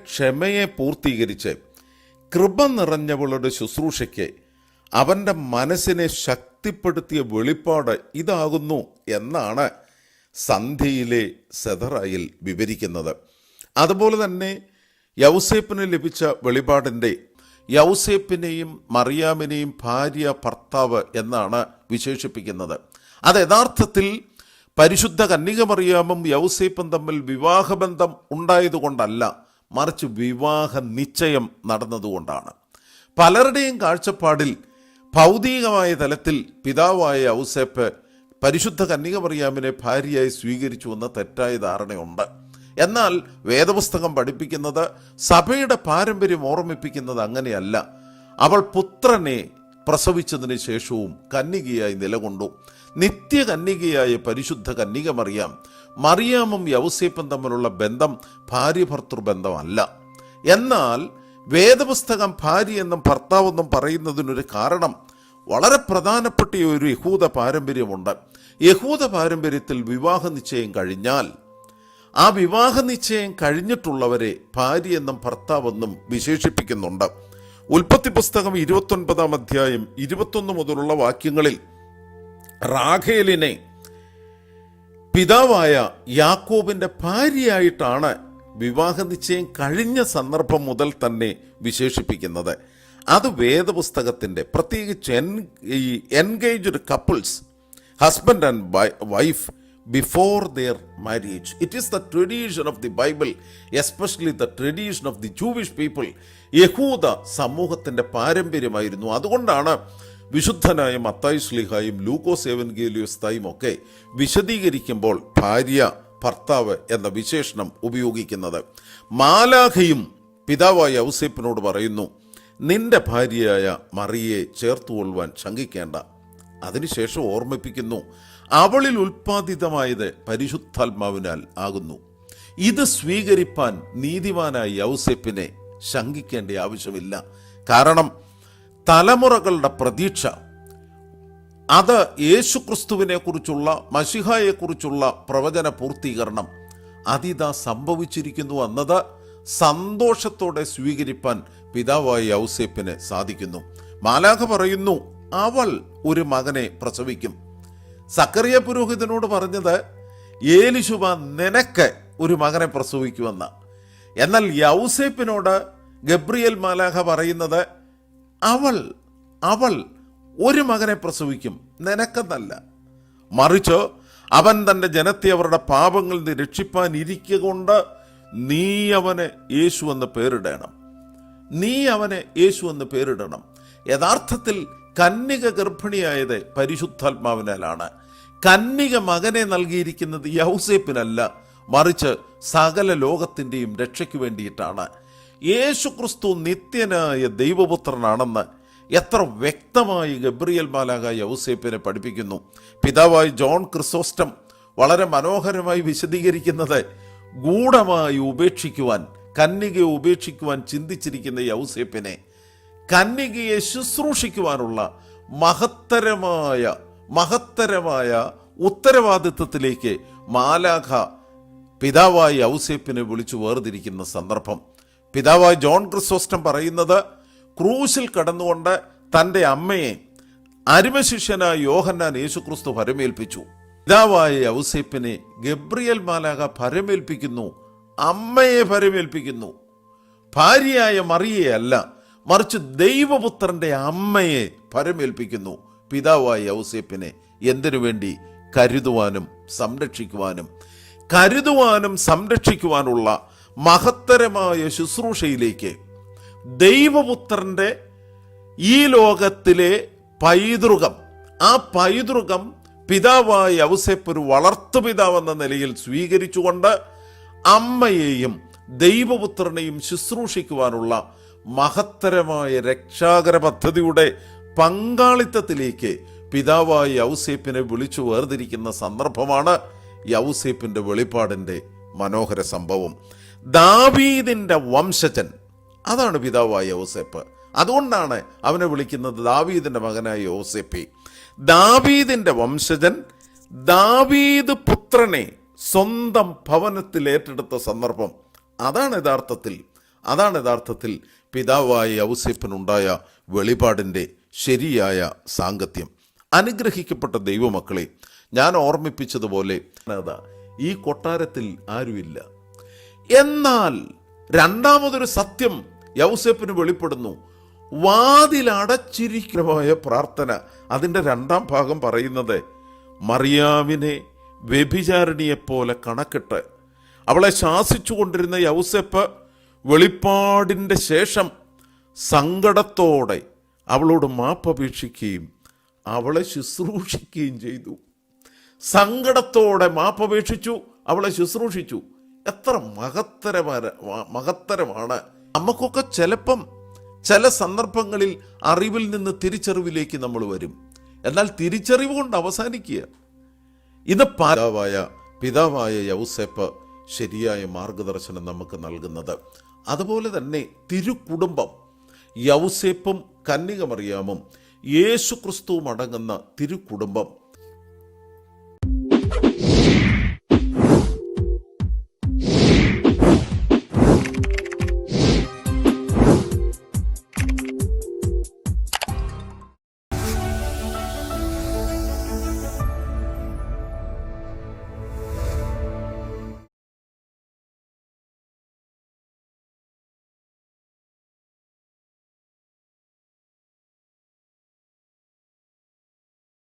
ക്ഷമയെ പൂർത്തീകരിച്ച് കൃപ നിറഞ്ഞവളുടെ ശുശ്രൂഷയ്ക്ക് അവൻ്റെ മനസ്സിനെ ശക്തിപ്പെടുത്തിയ വെളിപ്പാട് ഇതാകുന്നു എന്നാണ് സന്ധ്യയിലെ സെദറായിൽ വിവരിക്കുന്നത്. അതുപോലെ തന്നെ യൗസേപ്പിന് ലഭിച്ച വെളിപാടിൻ്റെ യൗസേപ്പിനെയും മറിയാമിനെയും ഭാര്യ ഭർത്താവ് എന്നാണ് വിശേഷിപ്പിക്കുന്നത്. അത് യഥാർത്ഥത്തിൽ പരിശുദ്ധ കന്യക മറിയാമും യൗസേപ്പും തമ്മിൽ വിവാഹബന്ധം ഉണ്ടായതുകൊണ്ടല്ല, മറിച്ച് വിവാഹ നിശ്ചയം നടന്നതുകൊണ്ടാണ്. പലരുടെയും കാഴ്ചപ്പാടിൽ ഭൗതികമായ തലത്തിൽ പിതാവായ യൗസേപ്പ് പരിശുദ്ധ കന്യക മറിയാമിനെ ഭാര്യയായി സ്വീകരിച്ചുവെന്ന തെറ്റായ ധാരണയുണ്ട്. എന്നാൽ വേദപുസ്തകം പഠിപ്പിക്കുന്നത്, സഭയുടെ പാരമ്പര്യം ഓർമ്മിപ്പിക്കുന്നത് അങ്ങനെയല്ല. അവൾ പുത്രനെ പ്രസവിച്ചതിന് ശേഷവും കന്യകയായി നിലകൊണ്ടു. നിത്യകന്യകയായ പരിശുദ്ധ കന്യക മറിയാമും യൗസേപ്പും തമ്മിലുള്ള ബന്ധം ഭാര്യ-ഭർത്തൃ ബന്ധമല്ല. എന്നാൽ വേദപുസ്തകം ഭാര്യ എന്നും ഭർത്താവെന്നും പറയുന്നതിനൊരു കാരണം, വളരെ പ്രധാനപ്പെട്ട ഒരു യഹൂദ പാരമ്പര്യമുണ്ട്. യഹൂദ പാരമ്പര്യത്തിൽ വിവാഹ നിശ്ചയം കഴിഞ്ഞാൽ ആ വിവാഹ നിശ്ചയം കഴിഞ്ഞിട്ടുള്ളവരെ ഭാര്യ എന്നും ഭർത്താവെന്നും വിശേഷിപ്പിക്കുന്നുണ്ട്. ഉൽപ്പത്തി പുസ്തകം 29-ാം അധ്യായം 21 മുതലുള്ള വാക്യങ്ങളിൽ റാഖേലിനെ പിതാവായ യാക്കോബിന്റെ ഭാര്യയായിട്ടാണ് വിവാഹ നിശ്ചയം കഴിഞ്ഞ സന്ദർഭം മുതൽ തന്നെ വിശേഷിപ്പിക്കുന്നത്. അത് വേദപുസ്തകത്തിൻ്റെ, പ്രത്യേകിച്ച് engaged couples, husband and wife before their marriage. It is the tradition of the Bible, especially the tradition of the Jewish people. യഹൂദ സമൂഹത്തിൻ്റെ പാരമ്പര്യമായിരുന്നു. അതുകൊണ്ടാണ് വിശുദ്ധനായ മത്തായി ശ്ലീഹായും ലൂക്കോസ് എവൻഗേലിയോസ്തായും ഒക്കെ വിശദീകരിക്കുമ്പോൾ ഭാര്യ ഭർത്താവ് എന്ന വിശേഷണം ഉപയോഗിക്കുന്നത്. മാലാഖയും പിതാവായ യൗസേപ്പിനോട് പറയുന്നു, നിന്റെ ഭാര്യയായ മറിയെ ചേർത്തുകൊള്ളുവാൻ ശങ്കിക്കേണ്ട. അതിനുശേഷം ഓർമ്മിപ്പിക്കുന്നു, അവളിൽ ഉൽപ്പാദിതമായത് പരിശുദ്ധാത്മാവിനാൽ ആകുന്നു. ഇത് സ്വീകരിപ്പാൻ നീതിമാനായ യൗസേപ്പിനെ ശങ്കിക്കേണ്ട ആവശ്യമില്ല. കാരണം തലമുറകളുടെ പ്രതീക്ഷ അത് യേശുക്രിസ്തുവിനെ കുറിച്ചുള്ള, മശിഹായെക്കുറിച്ചുള്ള പ്രവചന പൂർത്തീകരണം അതിതാ സംഭവിച്ചിരിക്കുന്നു എന്നത് സന്തോഷത്തോടെ സ്വീകരിപ്പാൻ പിതാവായ യൗസേപ്പിന് സാധിക്കുന്നു. മാലാഖ പറയുന്നു, അവൾ ഒരു മകനെ പ്രസവിക്കും. സക്കറിയ പുരോഹിതനോട് പറഞ്ഞത്, ഏലിശുബ നിനക്ക് ഒരു മകനെ പ്രസവിക്കുമെന്ന്. എന്നാൽ യൗസേപ്പിനോട് ഗബ്രിയേൽ മാലാഖ പറയുന്നത്, അവൾ ഒരു മകനെ പ്രസവിക്കും, നിനക്കെന്നല്ല. മറിച്ച് അവൻ തൻ്റെ ജനത്തെ അവരുടെ പാപങ്ങളിൽ നിന്ന് രക്ഷിപ്പാൻ ഇരിക്കൊണ്ട് നീ അവന് യേശു എന്ന് പേരിടണം. യഥാർത്ഥത്തിൽ കന്യക ഗർഭിണിയായത് പരിശുദ്ധാത്മാവിനാലാണ്. കന്യക മകനെ നൽകിയിരിക്കുന്നത് യൗസേപ്പിനല്ല, മറിച്ച് സകല ലോകത്തിൻ്റെയും രക്ഷയ്ക്ക് വേണ്ടിയിട്ടാണ്. യേശുക്രിസ്തു നിത്യനായ ദൈവപുത്രനാണെന്ന് എത്ര വ്യക്തമായി ഗബ്രിയേൽ മാലാഖ യൗസേപ്പിനെ പഠിപ്പിക്കുന്നു. പിതാവായി ജോൺ ക്രിസോസ്റ്റം വളരെ മനോഹരമായി വിശദീകരിക്കുന്നത്, ഗൂഢമായി കന്യകയെ ഉപേക്ഷിക്കുവാൻ ചിന്തിച്ചിരിക്കുന്ന യൗസേപ്പിനെ കന്യകയെ ശുശ്രൂഷിക്കുവാനുള്ള മഹത്തരമായ ഉത്തരവാദിത്വത്തിലേക്ക് മാലാഖ പിതാവായ യൗസേപ്പിനെ വിളിച്ചു വേർതിരിക്കുന്ന സന്ദർഭം. പിതാവായ ജോൺ ക്രിസോസ്റ്റം പറയുന്നത്, ക്രൂശിൽ കടന്നുകൊണ്ട് തൻ്റെ അമ്മയെ അരുമശിഷ്യനായ യോഹന്നാൻ യേശുക്രിസ്തു ഭരമേൽപ്പിച്ചു. പിതാവായ യൗസേപ്പിനെ ഗബ്രിയേൽ മാലാഖ ഭരമേൽപ്പിക്കുന്നു, അമ്മയെ ഭരമേൽപ്പിക്കുന്നു. ഭാര്യയായ മറിയെ അല്ല, മറിച്ച് ദൈവപുത്രന്റെ അമ്മയെ ഭരമേൽപ്പിക്കുന്നു. പിതാവായ യൗസേപ്പിനെ എന്തിനു വേണ്ടി? കരുതുവാനും സംരക്ഷിക്കുവാനുള്ള മഹത്തരമായ ശുശ്രൂഷയിലേക്ക് ദൈവപുത്രന്റെ ഈ ലോകത്തിലെ പൈതൃകം, ആ പൈതൃകം പിതാവായ യൗസേപ്പ് ഒരു വളർത്തുപിതാവെന്ന നിലയിൽ സ്വീകരിച്ചുകൊണ്ട് അമ്മയെയും ദൈവപുത്രനെയും ശുശ്രൂഷിക്കുവാനുള്ള മഹത്തരമായ രക്ഷാകര പദ്ധതിയുടെ പങ്കാളിത്തത്തിലേക്ക് പിതാവായ യൗസേപ്പിനെ വിളിച്ചു വേർതിരിക്കുന്ന സന്ദർഭമാണ് യൗസേപ്പിന്റെ വെളിപ്പാടിന്റെ മനോഹര സംഭവം. ദാവീദിന്റെ വംശജൻ, അതാണ് പിതാവായ യൗസേപ്പ്. അതുകൊണ്ടാണ് അവനെ വിളിക്കുന്നത് ദാവീദിന്റെ മകനായ യൗസേപ്പെ. ദാവീദിന്റെ വംശജൻ ദാവീദ് പുത്രനെ സ്വന്തം ഭവനത്തിൽ ഏറ്റെടുത്ത സന്ദർഭം, അതാണ് യഥാർത്ഥത്തിൽ അതാണ് യഥാർത്ഥത്തിൽ പിതാവായ യൗസേപ്പിനുണ്ടായ വെളിപാടിൻ്റെ ശരിയായ സാങ്കത്യം. അനുഗ്രഹിക്കപ്പെട്ട ദൈവമക്കളെ, ഞാൻ ഓർമ്മിപ്പിച്ചതുപോലെ ഈ കൊട്ടാരത്തിൽ ആരുമില്ല. എന്നാൽ രണ്ടാമതൊരു സത്യം യൗസേപ്പിന് വെളിപ്പെടുന്നു. വാതിലടച്ചിരിക്കുന്നതായ പ്രാർത്ഥന. അതിൻ്റെ രണ്ടാം ഭാഗം പറയുന്നത്, മറിയാമിനെ വ്യഭിചാരിണിയെപ്പോലെ കണക്കിട്ട് അവളെ ശാസിച്ചു കൊണ്ടിരുന്ന യൗസേപ്പ് വെളിപ്പാടിൻ്റെ ശേഷം സങ്കടത്തോടെ അവളോട് മാപ്പപേക്ഷിക്കുകയും അവളെ ശുശ്രൂഷിക്കുകയും ചെയ്തു. സങ്കടത്തോടെ മാപ്പപേക്ഷിച്ചു, അവളെ ശുശ്രൂഷിച്ചു. എത്ര മഹത്തരമാണ്. നമുക്കൊക്കെ ചിലപ്പം ചില സന്ദർഭങ്ങളിൽ അറിവിൽ നിന്ന് തിരിച്ചറിവിലേക്ക് നമ്മൾ വരും. എന്നാൽ തിരിച്ചറിവ് കൊണ്ട് അവസാനിക്കുക. ഇത് പിതാവായ യൗസേപ്പ് ശരിയായ മാർഗദർശനം നമുക്ക് നൽകുന്നത്. അതുപോലെ തന്നെ തിരുക്കുടുംബം, യൗസേപ്പും കന്യക മറിയാമും യേശു ക്രിസ്തുവും അടങ്ങുന്ന തിരുക്കുടുംബം